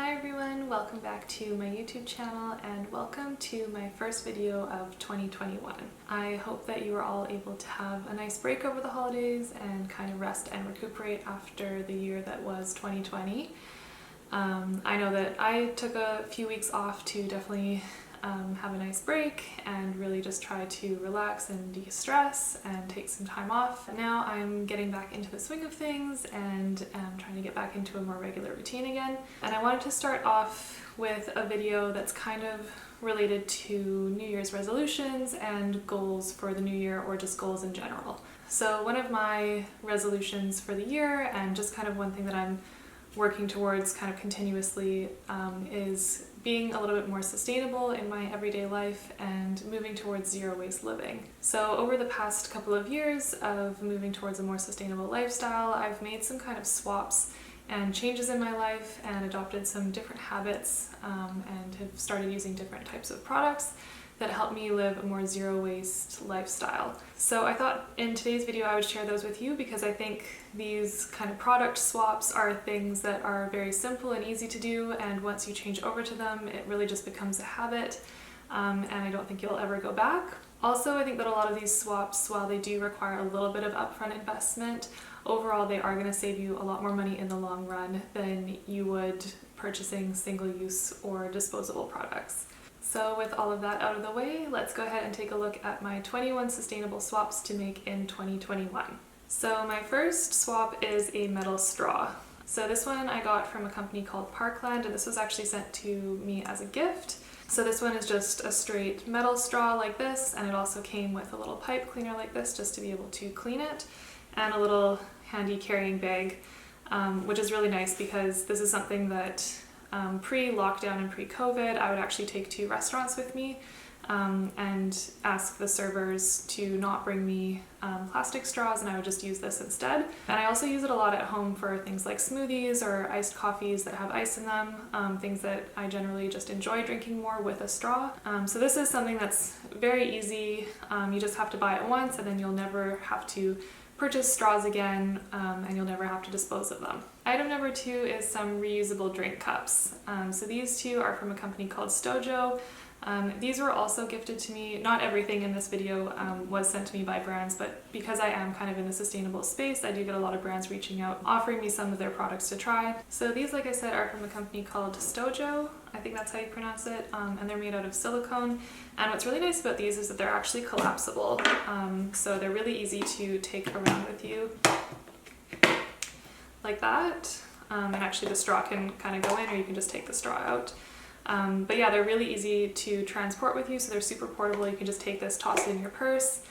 Hi everyone, welcome back to my YouTube channel and welcome to my first video of 2021. I hope that you are all able to have a nice break over the holidays and kind of rest and recuperate after the year that was 2020. I know that I took a few weeks off to definitely have a nice break and really just try to relax and de-stress and take some time off. Now I'm getting back into the swing of things and trying to get back into a more regular routine again. And I wanted to start off with a video that's kind of related to New Year's resolutions and goals for the new year, or just goals in general. So one of my resolutions for the year, and just kind of one thing that I'm working towards kind of continuously, is being a little bit more sustainable in my everyday life and moving towards zero waste living. So over the past couple of years of moving towards a more sustainable lifestyle, I've made some kind of swaps and changes in my life and adopted some different habits and have started using different types of products that help me live a more zero waste lifestyle. So I thought in today's video I would share those with you because I think these kind of product swaps are things that are very simple and easy to do, and once you change over to them it really just becomes a habit, and I don't think you'll ever go back. Also, I think that a lot of these swaps, while they do require a little bit of upfront investment, overall they are going to save you a lot more money in the long run than you would purchasing single-use or disposable products. So with all of that out of the way, let's go ahead and take a look at my 21 sustainable swaps to make in 2021. So my first swap is a metal straw. So this one I got from a company called Parkland, and this was actually sent to me as a gift. So this one is just a straight metal straw like this, and it also came with a little pipe cleaner like this just to be able to clean it, and a little handy carrying bag, which is really nice because this is something that pre-lockdown and pre-COVID, I would actually take to restaurants with me and ask the servers to not bring me plastic straws, and I would just use this instead. And I also use it a lot at home for things like smoothies or iced coffees that have ice in them, things that I generally just enjoy drinking more with a straw. So this is something that's very easy. You just have to buy it once and then you'll never have to purchase straws again, and you'll never have to dispose of them. Item number 2 is some reusable drink cups. So these two are from a company called Stojo. These were also gifted to me. Not everything in this video was sent to me by brands, but because I am kind of in the sustainable space, I do get a lot of brands reaching out, offering me some of their products to try. So these, like I said, are from a company called Stojo. I think that's how you pronounce it, and they're made out of silicone. And what's really nice about these is that they're actually collapsible, so they're really easy to take around with you like that, and actually the straw can kind of go in, or you can just take the straw out. But yeah, they're really easy to transport with you, so they're super portable. You can just take this, toss it in your purse.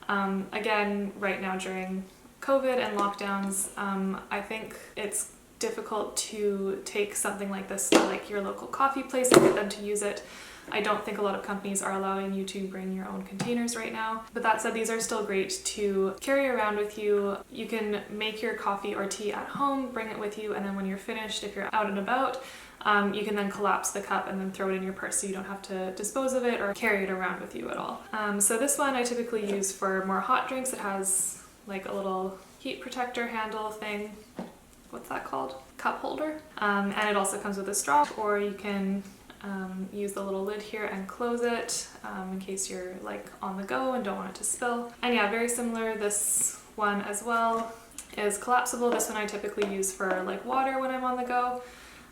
Again, right now during COVID and lockdowns, I think it's difficult to take something like this to like your local coffee place and get them to use it. I don't think a lot of companies are allowing you to bring your own containers right now. But that said, these are still great to carry around with you. You can make your coffee or tea at home, bring it with you, and then when you're finished, if you're out and about, you can then collapse the cup and then throw it in your purse so you don't have to dispose of it or carry it around with you at all. So this one I typically use for more hot drinks. It has like a little heat protector handle thing. What's that called? Cup holder. And it also comes with a straw, or you can use the little lid here and close it in case you're like on the go and don't want it to spill. And yeah, very similar, this one as well is collapsible. This one I typically use for like water when I'm on the go.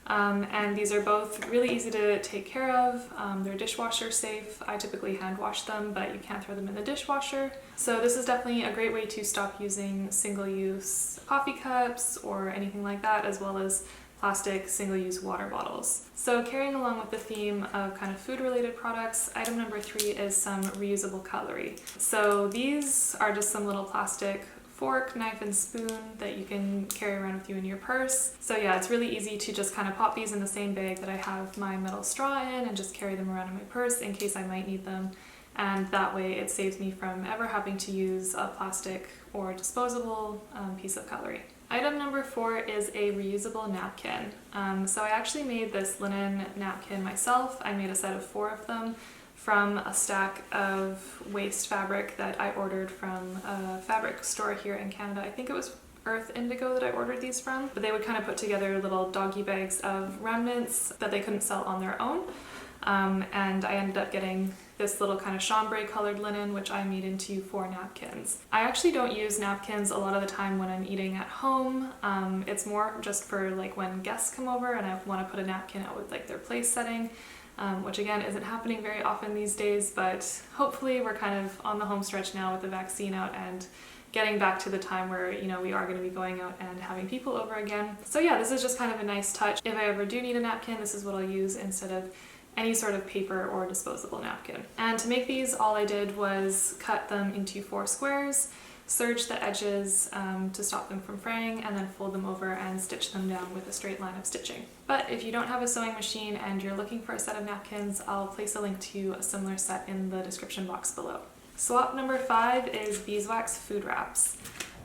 And these are both really easy to take care of. They're dishwasher safe. I typically hand wash them, but you can't throw them in the dishwasher. So this is definitely a great way to stop using single-use coffee cups or anything like that, as well as plastic single-use water bottles. So carrying along with the theme of kind of food-related products, item number 3 is some reusable cutlery. So these are just some little plastic fork, knife, and spoon that you can carry around with you in your purse. So yeah, it's really easy to just kind of pop these in the same bag that I have my metal straw in and just carry them around in my purse in case I might need them. And that way it saves me from ever having to use a plastic or disposable piece of cutlery. Item number 4 is a reusable napkin. So I actually made this linen napkin myself. I made a set of 4 of them from a stack of waste fabric that I ordered from a fabric store here in Canada. I think it was Earth Indigo that I ordered these from, but they would kind of put together little doggy bags of remnants that they couldn't sell on their own. And I ended up getting this little kind of chambray colored linen, which I made into 4 napkins. I actually don't use napkins a lot of the time when I'm eating at home. It's more just for like when guests come over and I want to put a napkin out with like their place setting, which again isn't happening very often these days, but hopefully we're kind of on the home stretch now with the vaccine out and getting back to the time where, you know, we are going to be going out and having people over again. So yeah, this is just kind of a nice touch. If I ever do need a napkin, this is what I'll use instead of any sort of paper or disposable napkin. And to make these, all I did was cut them into 4 squares, serge the edges to stop them from fraying, and then fold them over and stitch them down with a straight line of stitching. But if you don't have a sewing machine and you're looking for a set of napkins, I'll place a link to a similar set in the description box below. Swap number 5 is Beeswax food wraps.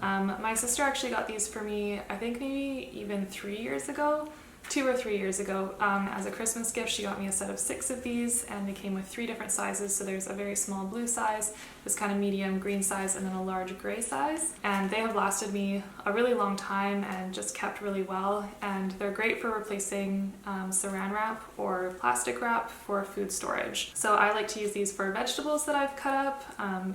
My sister actually got these for me, I think maybe even 3 years ago. 2 or 3 years ago. As a Christmas gift, she got me a set of 6 of these, and they came with 3 different sizes. So there's a very small blue size, this kind of medium green size, and then a large gray size. And they have lasted me a really long time and just kept really well. And they're great for replacing saran wrap or plastic wrap for food storage. So I like to use these for vegetables that I've cut up.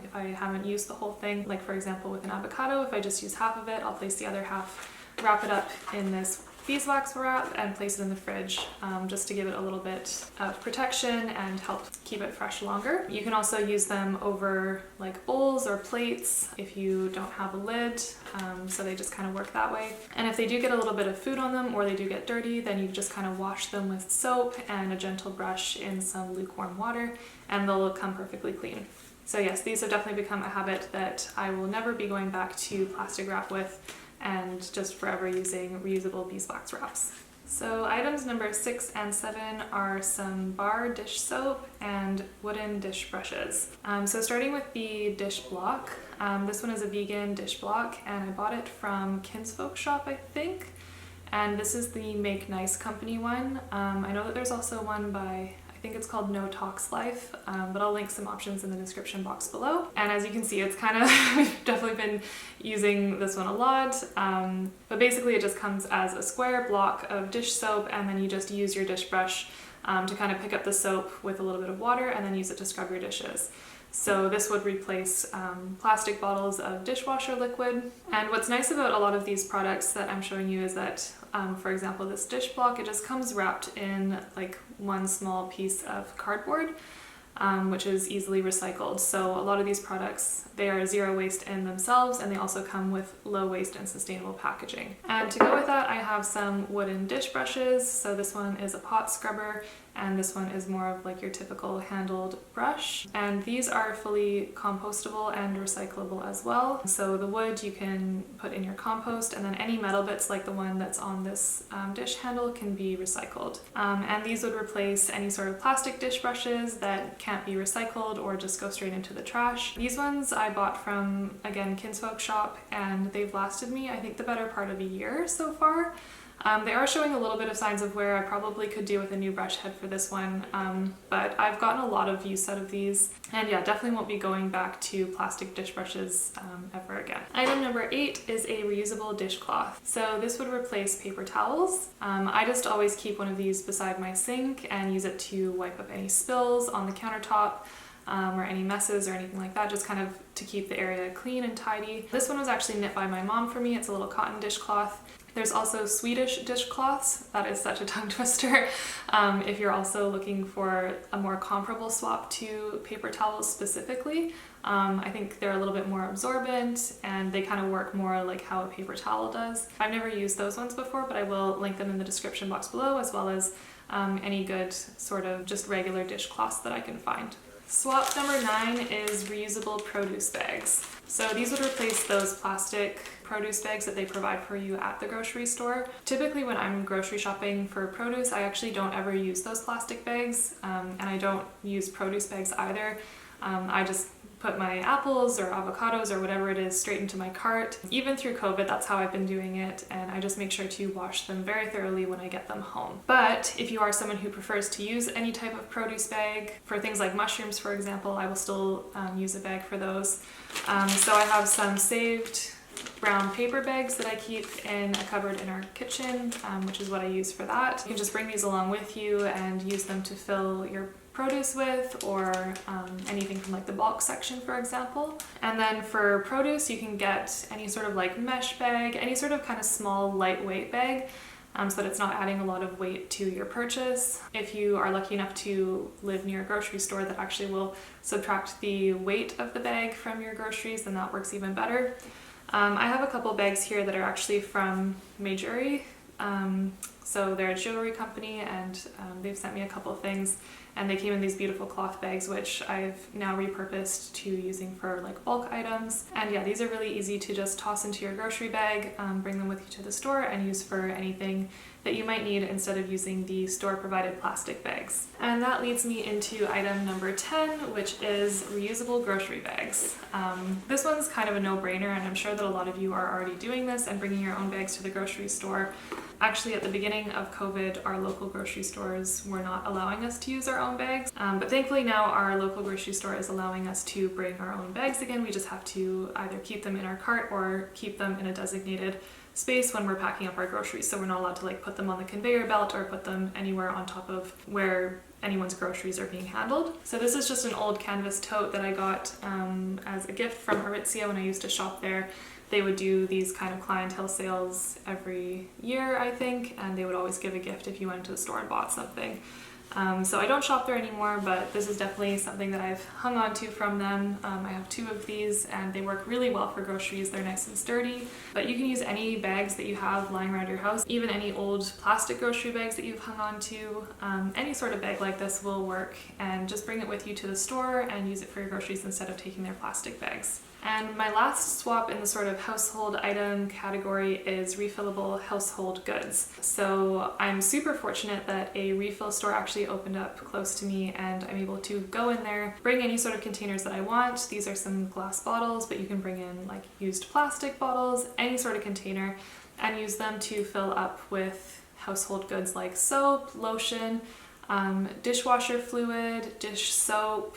If I haven't used the whole thing, like for example with an avocado, if I just use half of it, I'll place the other half, wrap it up in this beeswax wrap and place it in the fridge just to give it a little bit of protection and help keep it fresh longer. You can also use them over like bowls or plates if you don't have a lid, so they just kind of work that way. And if they do get a little bit of food on them or they do get dirty, then you just kind of wash them with soap and a gentle brush in some lukewarm water and they'll come perfectly clean. So yes, these have definitely become a habit that I will never be going back to plastic wrap with, and just forever using reusable beeswax wraps. So items number 6 and 7 are some bar dish soap and wooden dish brushes. So starting with the dish block, this one is a vegan dish block and I bought it from Kinsfolk Shop, I think. And this is the Make Nice company one. I know that there's also one by, I think it's called No Tox Life, but I'll link some options in the description box below. And as you can see, it's kind of, we've definitely been using this one a lot, but basically it just comes as a square block of dish soap and then you just use your dish brush to kind of pick up the soap with a little bit of water and then use it to scrub your dishes. So this would replace plastic bottles of dishwasher liquid. And what's nice about a lot of these products that I'm showing you is that, for example, this dish block, it just comes wrapped in like one small piece of cardboard, which is easily recycled. So a lot of these products, they are zero waste in themselves and they also come with low waste and sustainable packaging. And to go with that, I have some wooden dish brushes. So this one is a pot scrubber and this one is more of like your typical handled brush. And these are fully compostable and recyclable as well. So the wood you can put in your compost and then any metal bits like the one that's on this dish handle can be recycled. And these would replace any sort of plastic dish brushes that can't be recycled or just go straight into the trash. These ones I bought from, again, Kinsfolk Shop, and they've lasted me, I think, the better part of a year so far. They are showing a little bit of signs of wear. I probably could do with a new brush head for this one, but I've gotten a lot of use out of these, and yeah, definitely won't be going back to plastic dish brushes ever again. Item number 8 is a reusable dishcloth. So this would replace paper towels. I just always keep one of these beside my sink and use it to wipe up any spills on the countertop, or any messes or anything like that, just kind of to keep the area clean and tidy. This one was actually knit by my mom for me. It's a little cotton dishcloth. There's also Swedish dishcloths. That is such a tongue twister. If you're also looking for a more comparable swap to paper towels specifically, I think they're a little bit more absorbent and they kind of work more like how a paper towel does. I've never used those ones before, but I will link them in the description box below, as well as any good sort of just regular dishcloths that I can find. Swap number 9 is reusable produce bags. So these would replace those plastic produce bags that they provide for you at the grocery store. Typically when I'm grocery shopping for produce, I actually don't ever use those plastic bags, and I don't use produce bags either. I just put my apples or avocados or whatever it is straight into my cart. Even through COVID, that's how I've been doing it, and I just make sure to wash them very thoroughly when I get them home. But if you are someone who prefers to use any type of produce bag, for things like mushrooms, for example, I will still use a bag for those. So I have some saved brown paper bags that I keep in a cupboard in our kitchen, which is what I use for that. You can just bring these along with you and use them to fill your produce with, or anything from like the bulk section, for example. And then for produce, you can get any sort of like mesh bag, any sort of kind of small lightweight bag, so that it's not adding a lot of weight to your purchase. If you are lucky enough to live near a grocery store that actually will subtract the weight of the bag from your groceries, then that works even better. I have a couple bags here that are actually from Majuri. So they're a jewelry company, and they've sent me a couple of things, and they came in these beautiful cloth bags, which I've now repurposed to using for like bulk items. And yeah, these are really easy to just toss into your grocery bag, bring them with you to the store, and use for anything that you might need instead of using the store provided plastic bags. And that leads me into item number 10, which is reusable grocery bags. This one's kind of a no-brainer, and I'm sure that a lot of you are already doing this and bringing your own bags to the grocery store. Actually, at the beginning of COVID, our local grocery stores were not allowing us to use our own bags, but thankfully now our local grocery store is allowing us to bring our own bags again. We just have to either keep them in our cart or keep them in a designated space when we're packing up our groceries, so we're not allowed to like put them on the conveyor belt or put them anywhere on top of where anyone's groceries are being handled. So this is just an old canvas tote that I got as a gift from Aritzia when I used to shop there. They would do these kind of clientele sales every year, I think, and they would always give a gift if you went to the store and bought something. So I don't shop there anymore, but this is definitely something that I've hung on to from them. I have 2 of these, and they work really well for groceries. They're nice and sturdy, but you can use any bags that you have lying around your house, even any old plastic grocery bags that you've hung on to. Any sort of bag like this will work, and just bring it with you to the store and use it for your groceries instead of taking their plastic bags. And my last swap in the sort of household item category is refillable household goods. So I'm super fortunate that a refill store actually opened up close to me, and I'm able to go in there, bring any sort of containers that I want. These are some glass bottles, but you can bring in like used plastic bottles, any sort of container, and use them to fill up with household goods like soap, lotion, dishwasher fluid, dish soap,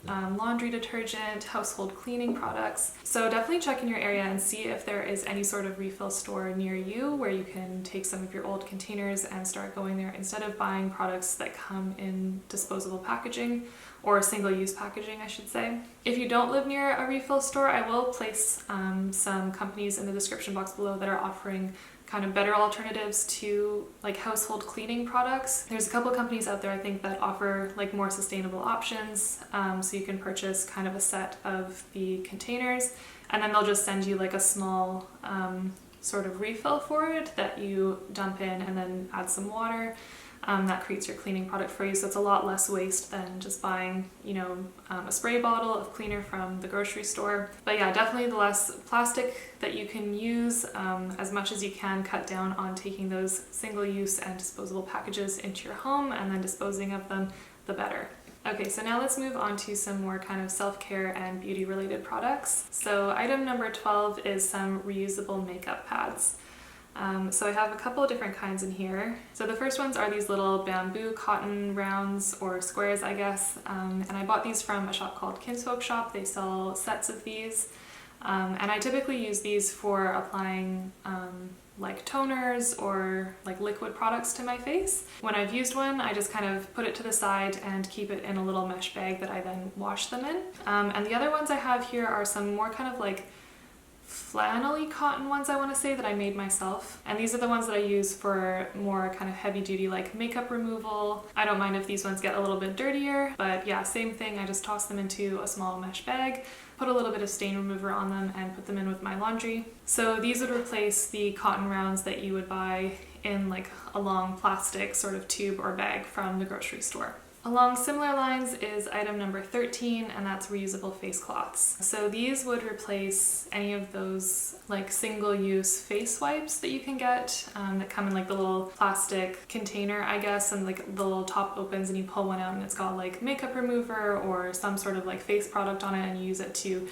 laundry detergent, household cleaning products. So definitely check in your area and see if there is any sort of refill store near you where you can take some of your old containers and start going there instead of buying products that come in disposable packaging, or single-use packaging, I should say. If you don't live near a refill store, I will place some companies in the description box below that are offering kind of better alternatives to like household cleaning products. There's a couple of companies out there, I think, that offer like more sustainable options. So you can purchase kind of a set of the containers, and then they'll just send you like a small sort of refill for it that you dump in and then add some water. That creates your cleaning product for you, so it's a lot less waste than just buying, you know, a spray bottle of cleaner from the grocery store. But yeah, definitely the less plastic that you can use, as much as you can cut down on taking those single-use and disposable packages into your home and then disposing of them, the better. Okay, so now let's move on to some more kind of self-care and beauty related products. So item number 12 is some reusable makeup pads. So I have a couple of different kinds in here. So the first ones are these little bamboo cotton rounds, or squares, I guess, and I bought these from a shop called Kinsfolk Shop. They sell sets of these, and I typically use these for applying like toners or like liquid products to my face. When I've used one, I just kind of put it to the side and keep it in a little mesh bag that I then wash them in. And the other ones I have here are some more kind of like flannelly cotton ones, I want to say, that I made myself, and these are the ones that I use for more kind of heavy duty like makeup removal. I don't mind if these ones get a little bit dirtier, but yeah, same thing. I just toss them into a small mesh bag, put a little bit of stain remover on them, and put them in with my laundry. So these would replace the cotton rounds that you would buy in like a long plastic sort of tube or bag from the grocery store. Along similar lines is item number 13, and that's reusable face cloths. So these would replace any of those like single-use face wipes that you can get that come in like the little plastic container, I guess, and like the little top opens and you pull one out and it's got like makeup remover or some sort of like face product on it, and you use it to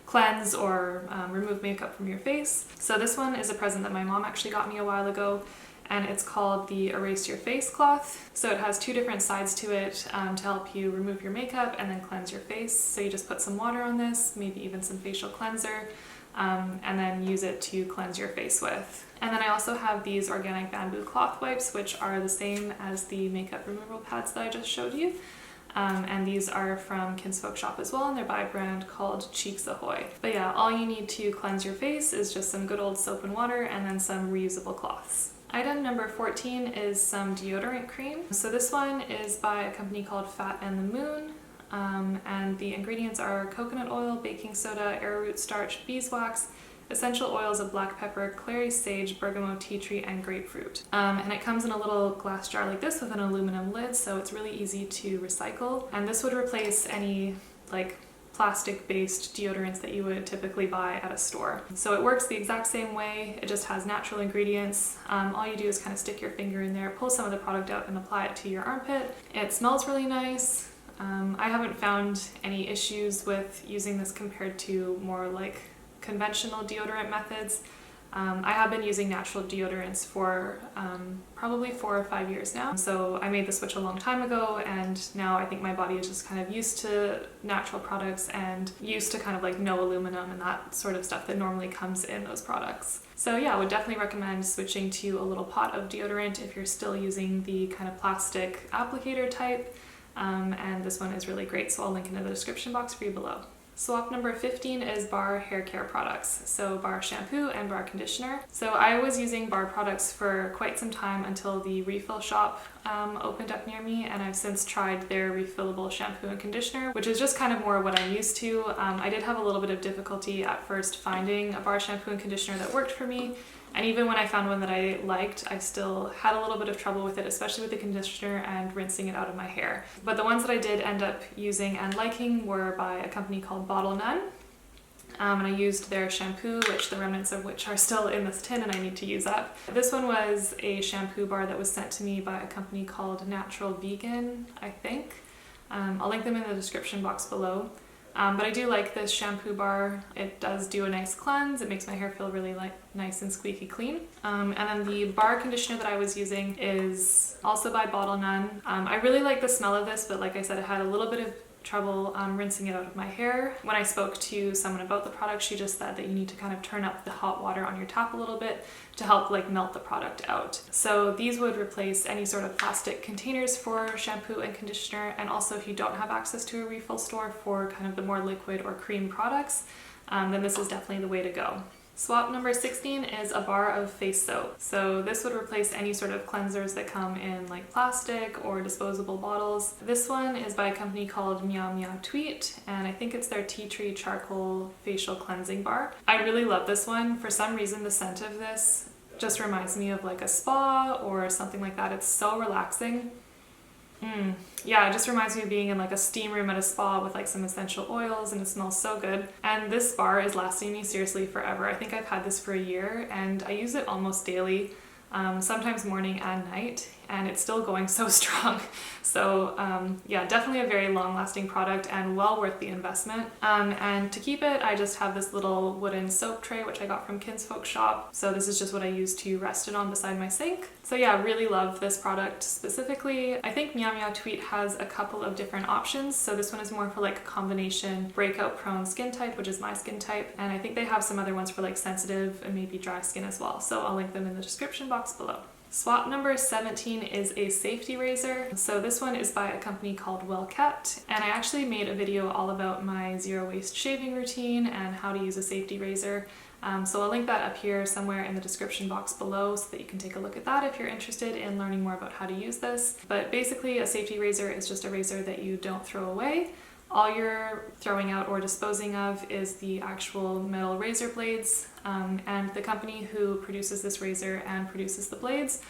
cleanse or remove makeup from your face. So this one is a present that my mom actually got me a while ago, and it's called the Erase Your Face cloth. So it has 2 different sides to it to help you remove your makeup and then cleanse your face. So you just put some water on this, maybe even some facial cleanser, and then use it to cleanse your face with. And then I also have these organic bamboo cloth wipes, which are the same as the makeup removal pads that I just showed you. And these are from Kinsfolk Shop as well, and they're by a brand called Cheeks Ahoy. But yeah, all you need to cleanse your face is just some good old soap and water and then some reusable cloths. Item number 14 is some deodorant cream. So this one is by a company called Fat and the Moon. And the ingredients are coconut oil, baking soda, arrowroot starch, beeswax, essential oils of black pepper, clary sage, bergamot, tea tree, and grapefruit. And it comes in a little glass jar like this with an aluminum lid, so it's really easy to recycle. And this would replace any like plastic-based deodorants that you would typically buy at a store. So it works the exact same way, it just has natural ingredients. All you do is kind of stick your finger in there, pull some of the product out, and apply it to your armpit. It smells really nice. I haven't found any issues with using this compared to more like conventional deodorant methods. I have been using natural deodorants for probably 4 or 5 years now. So I made the switch a long time ago, and now I think my body is just kind of used to natural products and used to kind of like no aluminum and that sort of stuff that normally comes in those products. So yeah, I would definitely recommend switching to a little pot of deodorant if you're still using the kind of plastic applicator type. And this one is really great, so I'll link it in the description box for you below. Swap number 15 is Bar hair care products, so Bar shampoo and Bar conditioner. So I was using Bar products for quite some time until the refill shop opened up near me, and I've since tried their refillable shampoo and conditioner, which is just kind of more what I'm used to. I did have a little bit of difficulty at first finding a Bar shampoo and conditioner that worked for me. And even when I found one that I liked, I still had a little bit of trouble with it, especially with the conditioner and rinsing it out of my hair. But the ones that I did end up using and liking were by a company called Bottle None. And I used their shampoo, which the remnants of which are still in this tin and I need to use up. This one was a shampoo bar that was sent to me by a company called Natural Vegan, I think. I'll link them in the description box below. But I do like this shampoo bar. It does do a nice cleanse. It makes my hair feel really nice and squeaky clean. And then the bar conditioner that I was using is also by Bottle None. I really like the smell of this, but like I said, I had a little bit of trouble rinsing it out of my hair. When I spoke to someone about the product, she just said that you need to kind of turn up the hot water on your tap a little bit to help like melt the product out. So these would replace any sort of plastic containers for shampoo and conditioner, and also if you don't have access to a refill store for kind of the more liquid or cream products, then this is definitely the way to go. Swap number 16 is a bar of face soap. So this would replace any sort of cleansers that come in like plastic or disposable bottles. This one is by a company called Meow Meow Tweet, and I think it's their tea tree charcoal facial cleansing bar. I really love this one. For some reason, the scent of this just reminds me of like a spa or something like that. It's so relaxing. Yeah, it just reminds me of being in like a steam room at a spa with like some essential oils, and it smells so good. And this bar is lasting me seriously forever. I think I've had this for a year and I use it almost daily, sometimes morning and night, and it's still going so strong. So yeah, definitely a very long-lasting product and well worth the investment. And to keep it, I just have this little wooden soap tray which I got from Kinsfolk Shop. So this is just what I use to rest it on beside my sink. So yeah, I really love this product specifically. I think Meow Meow Tweet has a couple of different options. So this one is more for like a combination breakout prone skin type, which is my skin type. And I think they have some other ones for like sensitive and maybe dry skin as well. So I'll link them in the description box below. Swap number 17 is a safety razor. So this one is by a company called Well Kept, and I actually made a video all about my zero waste shaving routine and how to use a safety razor. So I'll link that up here somewhere in the description box below so that you can take a look at that if you're interested in learning more about how to use this. But basically a safety razor is just a razor that you don't throw away. All you're throwing out or disposing of is the actual metal razor blades, and the company who produces this razor and produces the blades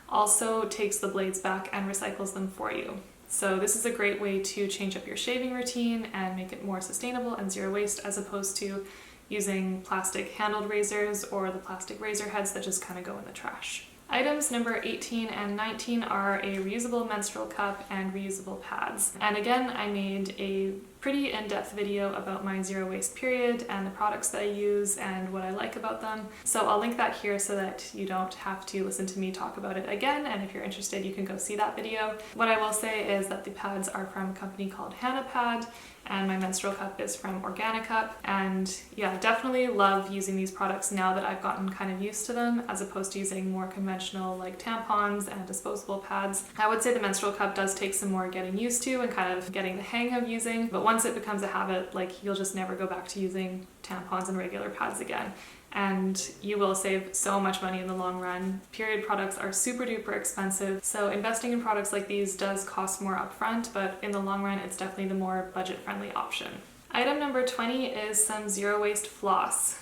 also takes the blades back and recycles them for you. So this is a great way to change up your shaving routine and make it more sustainable and zero waste, as opposed to using plastic handled razors or the plastic razor heads that just kind of go in the trash. Items number 18 and 19 are a reusable menstrual cup and reusable pads. And again, I made a pretty in-depth video about my zero waste period and the products that I use and what I like about them. So I'll link that here so that you don't have to listen to me talk about it again, and if you're interested you can go see that video. What I will say is that the pads are from a company called Hannah Pad, and my menstrual cup is from Organicup. And yeah, definitely love using these products now that I've gotten kind of used to them, as opposed to using more conventional like tampons and disposable pads. I would say the menstrual cup does take some more getting used to and kind of getting the hang of using, but once it becomes a habit, like you'll just never go back to using tampons and regular pads again. And you will save so much money in the long run. Period products are super duper expensive, so investing in products like these does cost more upfront, but in the long run it's definitely the more budget-friendly option. Item number 20 is some zero waste floss.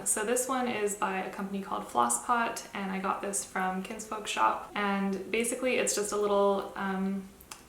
So this one is by a company called Floss Pot, and I got this from Kinsfolk Shop, and basically it's just a little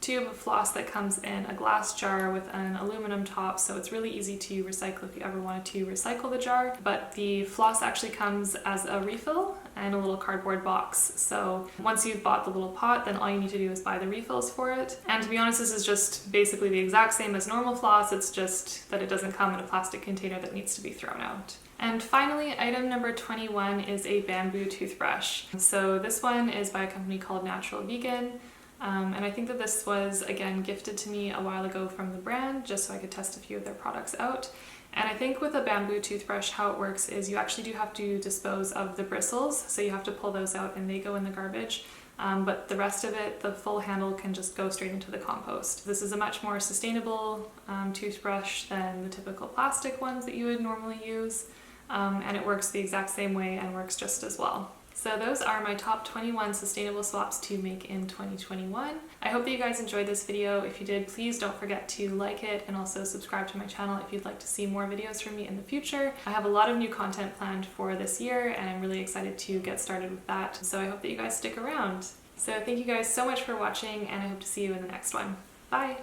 tube of floss that comes in a glass jar with an aluminum top, so it's really easy to recycle if you ever wanted to recycle the jar. But the floss actually comes as a refill and a little cardboard box, so once you've bought the little pot, then all you need to do is buy the refills for it. And to be honest, this is just basically the exact same as normal floss, it's just that it doesn't come in a plastic container that needs to be thrown out. And finally, item number 21 is a bamboo toothbrush. So this one is by a company called Natural Vegan. And I think that this was, again, gifted to me a while ago from the brand, just so I could test a few of their products out. And I think with a bamboo toothbrush, how it works is you actually do have to dispose of the bristles, so you have to pull those out and they go in the garbage. But the rest of it, the full handle, can just go straight into the compost. This is a much more sustainable toothbrush than the typical plastic ones that you would normally use. And it works the exact same way and works just as well. So those are my top 21 sustainable swaps to make in 2021. I hope that you guys enjoyed this video. If you did, please don't forget to like it and also subscribe to my channel if you'd like to see more videos from me in the future. I have a lot of new content planned for this year and I'm really excited to get started with that. So I hope that you guys stick around. So thank you guys so much for watching, and I hope to see you in the next one. Bye!